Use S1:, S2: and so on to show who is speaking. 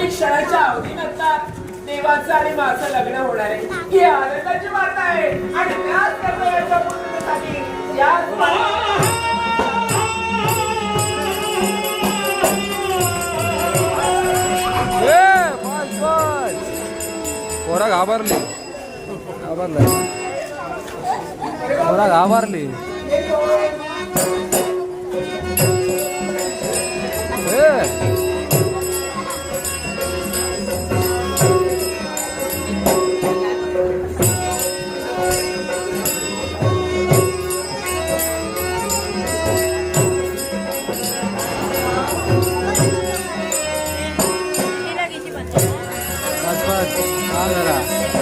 S1: काही क्षणाच्या अवधीनंतर देवाचं आणि माझं लग्न होणार आहे ही आनंदाची वार्ता आहे आणि त्याच कर्तव्याच्या पूर्ततेसाठी याच
S2: पोरा घाबरली पोरा घाबरली बस बस हा जरा